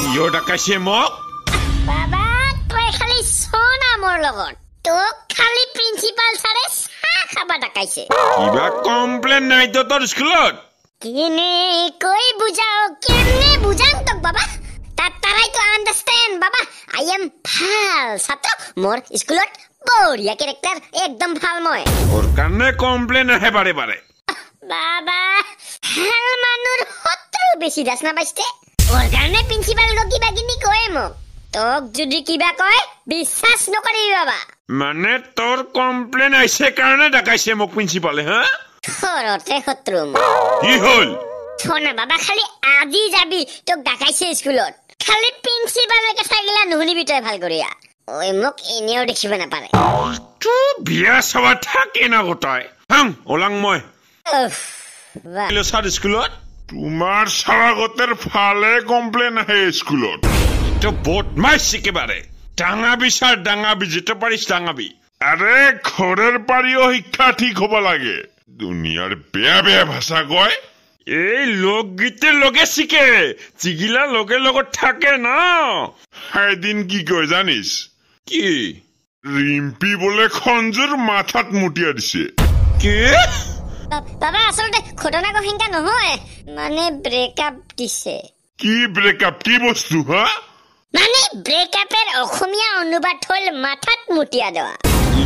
ইয় ডাকাইছে মোক বাবা তই খালি সোনা মোৰ লগত তোক খালি প্ৰিন্সিপাল ছাৰে চাহ খাবা ডাকাইছে কিবা কমপ্লেইন নাই তো তোৰ স্কুলত কেনে কৈ বুজাও কেনে বুজাম তোক বাবা তাৰাই তো আন্ডাৰষ্টেণ্ড বাবা আই এম ভাল ছাত্ৰ মোৰ স্কুলত বঢ়িয়া কেৰেক্টাৰ একদম ভাল মই ওৰ কানে কমপ্লেইন আহে বাৰে বাৰে বাবা ভাল মানুৰ শত্ৰু বেছি দাস না বাইছে ওৰ কাৰণে প্ৰিন্সিপাল গো কিবা কিনি কয় মোক তোক যদি কিবা কয় বিশ্বাস নকৰিবি বাবা মানে তোৰ কমপ্লেইন আইছে কাৰণে ডাকাইছে মোক প্ৰিন্সিপালে হা ঘৰতে শত্ৰু কি হল থনা বাবা খালি আজি যাবি তোক ডাকাইছে স্কুলত খালি প্ৰিন্সিপালে কথা গিলা নুশুনিবি তই ভাল কৰিয়া ওই মোক এনেও দেখিব নাপাৰে তু বিয়া সবা থাকে না গোটাই হাং ওলাং মই সার স্কুলত তোমার স্বাগতের ফালে কমপ্লেন আহে স্কুলত তো বদমাইশ একেবারে ডাঙাবি স্যার ডাঙাবি যেতে পারিস ডাঙাবি আরে ঘরের বাড়িও শিক্ষা ঠিক হব লাগে দুনিয়ার বেয়া বেয়া ভাষা কয় এই লোকগীতের লগে শিখে চিগিলা লগে লগত থাকে না সেদিন কি কয় জানিস কি রিম্পি বলে খঞ্জুর মাথাত মুটিয়া দিছে কি বাবা আসলে ঘটনা কহিংকা নহয় মানে ব্রেকআপ দিছে কি ব্রেকআপ কি বস্তু হা মানে ব্রেকআপের অসমীয়া অনুবাদ হল মাথাত মুটিয়া দেওয়া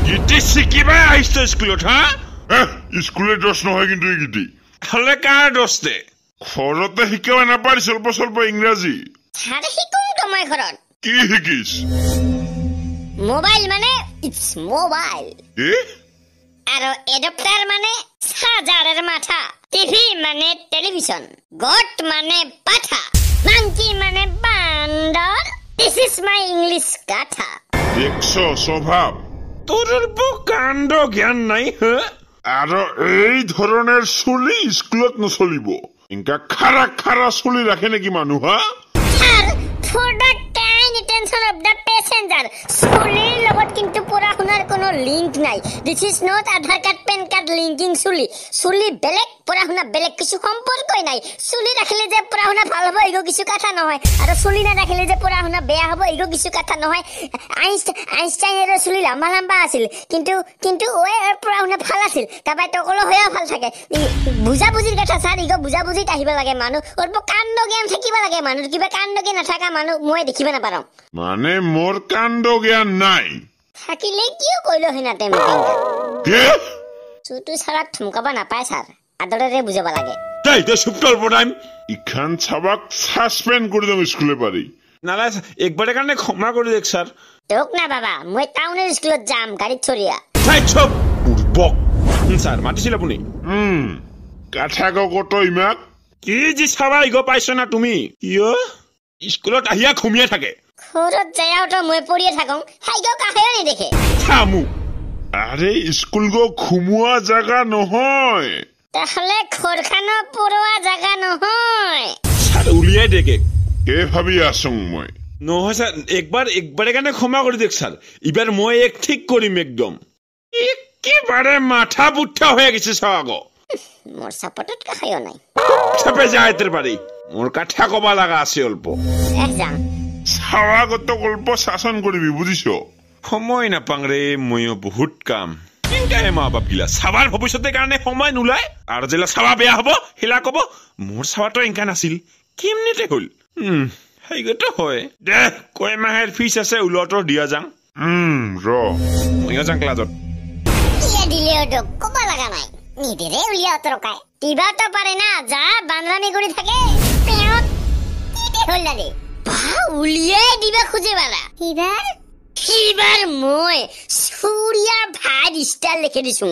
গীতি শিকিবাই আহিছ স্কুলত হা স্কুলে দোষ নহয় কিন্তু এইগীতি হলে কাৰ দোষ দে ঘৰতে শিকাব নাপাৰি স্বল্প স্বল্প ইংৰাজী ছাৰে শিকুম তোমাৰ ঘৰত কি শিকিছ মোবাইল মানে ইটস মোবাইল আৰু এডপ্টাৰ মানে চাৰ্জাৰৰ মাথা টিভি মানে টেলিভিছন গট মানে পাঠা মাংকি মানে বান্দৰ দিস ইজ মাই ইংলিশ কথা দেখছ স্বভাৱ তোৰ কাণ্ড জ্ঞান নাই আৰু এই ধৰণৰ চুলি স্কুলত নচলিব ইনকা খাৰা খাৰা চুলি ৰাখে নেকি মানুহ হা sir for the kind attention of the passenger চুলিৰ লগত কিন্তু পঢ়া শুনাৰ কোনো লিংক নাই this is not Aadhaar card pan card linking চুলি বেলেগ পঢ়া শুনা বেলেগ কিছু সম্পৰ্কই নাই চুলি ৰাখিলে যে পঢ়া শুনা ভাল হ'ব এগো কিছু কথা নহয় আৰু চুলি নাৰাখিলে যে পঢ়া শুনা বেয়া হ'ব এগো কিছু কথা নহয় আইনষ্টাইনৰ চুলি লম্বা লম্বা আছিল কিন্তু ওই পঢ়া শুনা ভাল আছিল তাবাই তকলো হয়া ভাল থাকে বুজা বুজিৰ কথা স্যার এগো বুজা বুজিত আহিব লাগে মানুহ ওর কাণ্ড জ্ঞান থাকিব লাগে মানুহ কিবা কাণ্ড জ্ঞান নাথাকা মানুহ মই দেখিব নাপাৰো মানে মোৰ কাণ্ড জ্ঞান নাই থাকিলে কিয় কইলো হেনাতে কি চুটু সাৰা থমকাবা নাপায় স্যাৰ আদৰেৰে বুজাব লাগে তাই তো সুপ্তল পড়াইম ইখান ছাবাক সাসপেন্ড করে দেব স্কুলে পারি নালা একবারের কারণে ক্ষমা করে দেখ স্যার তোক না বাবা মই টাউনের স্কুলত যাম গাড়ীত চৰিয়া তাই চুপ পূর্বক স্যার মাতিছিল আপুনি কাঠা কত ইমাক কি জি চাবা ইগ পাইছ না তুমি কিয় স্কুলত আহিয়া ঘুমিয়ে থাকে ঘৰত যায়াও তো মই পৰিয়ে থাকং হাইগো কাহেও নেদেখে থামু আৰে স্কুল গো ঘুমোৱা জাগা নহয় তাহলে ঘৰখানো পৰোৱা জাগা নহয় স্যার উলিয়াই দেখে কে ভাবি আছং মই নহয় স্যার একবারের কারণে ক্ষমা করে দেখ স্যার এবার মই এক ঠিক করিম একদম একেবারে মাথা বুদ্ধা হয়ে গেছে সাগো মোর সাপোর্টত কাহেও নাই চাপে যাইতে পারি মোর কাঠা কবা লাগা আছে অল্প যাম স্বাগত গল্প শাসন কৰিবি বুজিছ সময় নাপাং ৰে ময়ো বহুত কাম কেনকাই মা বাপ গিলা চাবাৰ ভৱিষ্যতেৰ কারণে সময় নোলায় আর যেলা চাবা বেয়া হব হেলা কব মোর চাবাটো এনকা নাছিল কেমনিতে হল সেইগতো হয় দে কয় মাহের ফিস আছে উলটৰ দিয়া যাং ৰ ময়ো যাং ক্লাছত ইয়া দিলেও তো কবা লাগা নাই নিদিৰে উলিয়াও তৰকাই তিবা তো পাৰে না যা বানৰানি কৰি থাকে পেয়ত কি হল দাদি বা উলিয়াই দিবা খুঁজে বালা এইবাৰ মই সূৰ্যা ভাই ষ্টাৰ লিখি দিছো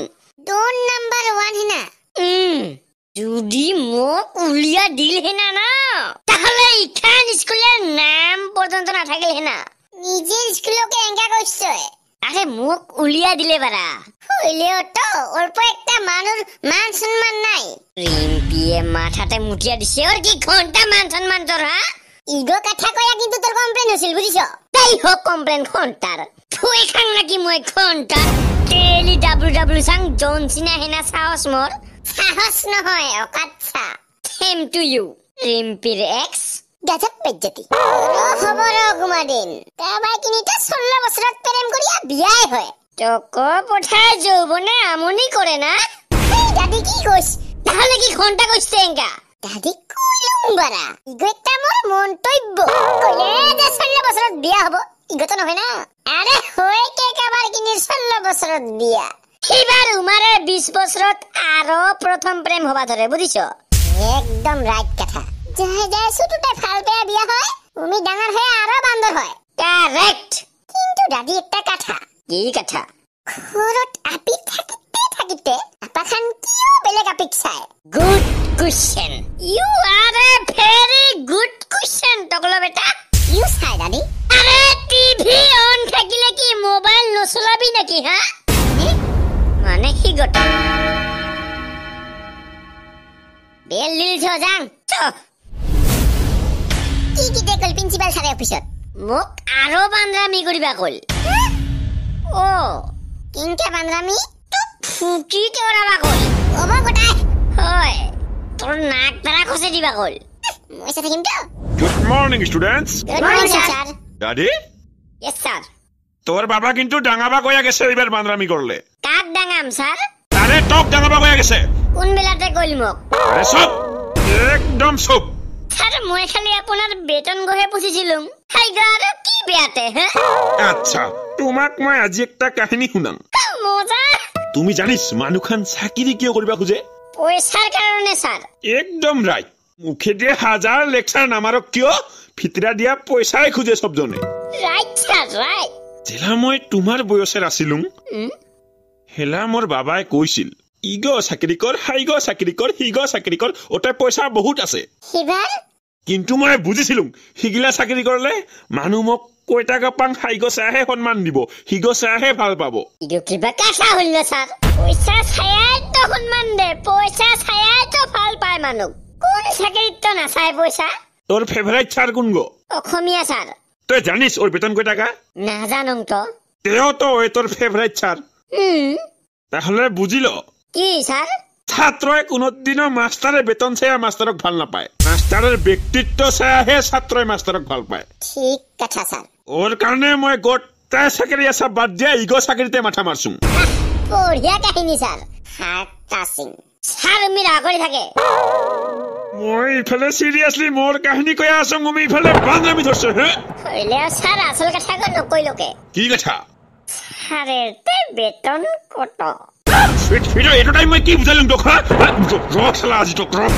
ডন নাম্বাৰ 1 হেনা যদি মোক উলিয়া দিল হেনা না তাহলে ইখান স্কুলের নাম পর্যন্ত না থাকিল হেনা নিজের স্কুলকে এঙ্গা কইছে আরে মোক উলিয়া দিলে বারা হইলেও তো অল্প একটা মানুষ মান সম্মান নাই রিম্পিয়ে মাথাতে মুটিয়া দিছে ওর কি ঘন্টা মান সম্মান তোর হ্যাঁ ইগো কথা কয়া কিন্তু তোর কমপ্লেন হইছিল বুঝিছ তাই হোক কমপ্লেন ঘন্টার তুই খাং নাকি মই ঘন্টার টেলি ডাব্লিউ সাং জন সিনা হেনা সাহস নহয় অকাচ্ছা সেম টু ইউ রিম্পির এক্স গাজা পেজ্জতি খবৰ গুমাদিন কাবাই কিনিটা 16 বছৰত প্ৰেম কৰিয়া বিয়াই হয় টক পঠাই যৌবনে আমনি কৰে না দাদি কি কইছ তাহলে কি ঘন্টা কইছে এঙ্গা দাদি কইলুম বারা ইগটা মোর মন্তব্য কইলে যে 16 বছৰত বিয়া হ'ব ইগত নহয় না আৰে হয় কে কাবাৰ কিনি 16 বছৰত বিয়া এবাৰ উমাৰে 20 বছৰত আৰু প্ৰথম প্ৰেম হবা ধৰে বুজিছ একদম ৰাইট কথা যাই যাই সুটুতে ফাল পেয়া বিয়া হয় উমি ডাঙৰ হয় আৰু বান্দৰ হয় কাৰেক্ট কিন্তু দাদি একটা কথা কি কথা ঘৰত আপি থাকিতে আপাখান কিয় বেলেগ আপিক চাই good question you are a very good question টকলো বেটা ইউ চাই দাদি আরে টিভি অন থাকিলে কি মোবাইল নচলাবি নাকি হা মানে কি গটা বেল দিল যাং কি কি দেখল প্রিন্সিপাল সারে অফিসত মোক আরো বান্দ্রামি করিবা কল ও কিনকে বান্দ্রামি তো ফুটি তোরাবা কল ওবা গটাই হয় তোর নাক তারা খসে দিবা কল মই সাথে কিম তো good morning students good morning sir দাদি ইয়েস স্যার তোর বাবা কিন্তু ডাঙাবা কইয়া গেছে এবার বান্দ্রামি করলে কাক ডাঙাম স্যার আরে টক ডাঙাবা কইয়া গেছে কোন বেলাতে কইল মোক আরে সব একদম সব স্যার মই খালি আপোনাৰ বেতন গহে পুছিছিলুম হাই গাৰ কি বেয়াতে হে আচ্ছা তোমাক মই আজি একটা কাহিনী শুনাম মজা তুমি জানিস মানুখান চাকরি কিয় কৰিবা খুজে পইচাৰ কাৰণে স্যাৰ একদম রাইট মুখে দিয়ে হাজার লেকচার নামারক কিয় ফিতরা দিয়া পয়সাই খুঁজে সবজনে রাইট স্যার রাইট যেলা মই তোমার বয়সের আসিলুম হেলা মোর বাবাই কৈছিল ইগ চাকরি কর হাইগ চাকরি কর হিগ চাকরি কর ওটা পয়সা বহুত আছে হিবাৰ কিন্তু মই বুঝিছিলুম হিগিলা চাকরি করলে মানুহ মোক কয়টা কাপাং হাইগ চাহে সন্মান দিব হিগ চাহে ভাল পাব ইটো কিবা কাঁচা হ'ল না স্যার পইচা ছায়াই তো সন্মান দে পইচা ছায়াই তো ভাল পায় মানুহ কোন চাকরিত তো নাচাই পইচা তোর ফেভারিট স্যার কোন গো অসমীয়া স্যার তুই জানিস ওর বেতন কয় টাকা নাজানো তো তেও তো ওই তোর ফেভারিট স্যার তাহলে বুঝিল কি স্যার ছাত্রই কোনোদিনও মাস্টারে বেতন চাই মাস্টারক ভাল নাপায় মাস্টারের ব্যক্তিত্ব চাইহে ছাত্রই মাস্টারক ভাল পায় ঠিক কথা স্যার ওর কারণে মই গোটাই চাকরি আসা বাদ দিয়া ইগ চাকরিতে মাথা মারছুম বঢ়িয়া কাহিনী sir heart touching sir Mira কৰি থাকে মই ইফালে সিরিয়াসলি মোর কাহিনী কয়া আছো তুমি ইফালে বান্দ্রামি ধরছো হে হইলে স্যার আসল কথা নকইলকে কি কথা স্যারের তে বেতন কত ফিট ফিট এটো টাইম মই কি বুঝালুম তোক রক শালা আজি তোক রক